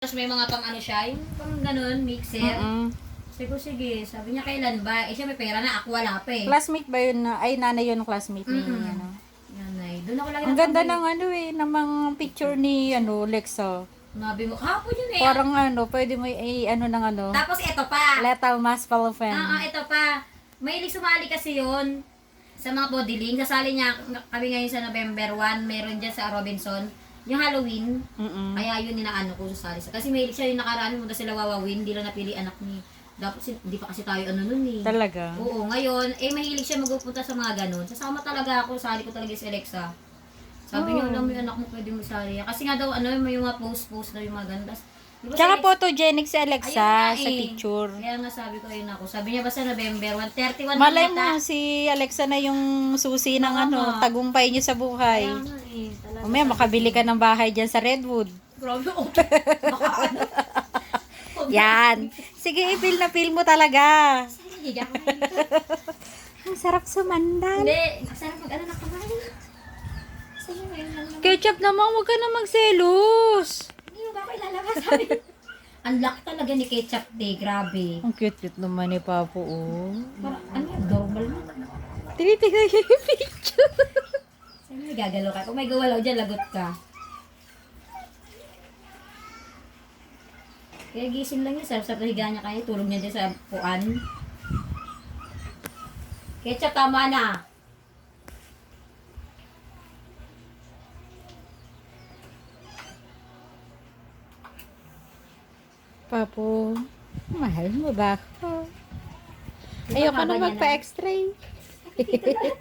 Tapos may mga pang ano siya, yung pang ganun, mixer. Sabi ko, sige. Sabi niya, kailan ba? Eh, siya may pera na, ako wala pa eh. Classmate ba yun na? Ay, nanay yun, classmate ni ano. Nanay. Doon ako lagi Ang ganda ng ano eh, ng mga picture ni ano, Lexa. Nabi mo, kahapon yun eh. Parang ano, pwede mo ano ng ano. Tapos ito pa. Lethal Mass Fan. Ito pa. Mahilig sumali kasi yun sa mga bodyling. Sasali niya kami ngayon sa November 1. Meron dyan sa Robinson. Yung Halloween. Kaya yun inaano ko sasali sa. Kasi mahilig siya yung nakaraan mo sila wawawin. Hindi lang napili anak ni. Dapat hindi pa kasi tayo ano nun eh. Talaga? Oo, ngayon, mahilig siya magpupunta sa mga ganun. Sasama talaga ako, sali ko talaga si Alexa. Sabi niya, alam mo yung anak mo pwede mo sali. Kasi nga daw, may mga post daw yung mga ganda. Diba, Tsaka photogenic si Alexa ayun nga sa picture. Kaya nga sabi ko, ayun ako. Sabi niya basta November 1, 31 Malay na mo, si Alexa na yung susi ng ano, tagumpay niya sa buhay. Kaya nga talaga. Umaya, makabili ka ng bahay dyan sa Redwood. Grabe, baka ano. Yan. Sige, i-feel na feel mo talaga. Sige, gagawin. Ang sarap sumandan. Hindi, masarap mag-ano na kumain. Sige, ngayon lang naman. Ketchup naman, huwag ka na magselos. Hindi mo ba ako ilalabas? Sabi. Ang laki talaga ni Ketchup Day, grabe. Ang cute-cute naman ni Papo, oh. Parang, ano yung normal mo? Tinitignan niya yung picture. Sabi mo, gagalaw ka. Kung may gawalaw dyan, lagot ka. Kaya gising lang yun, sa pahiga niya kaya, tulog niya dyan sa puan. Ketchup, tama na. Papo, mahal mo ba ako? Diba Ayoko haba na niya magpa-x-ray.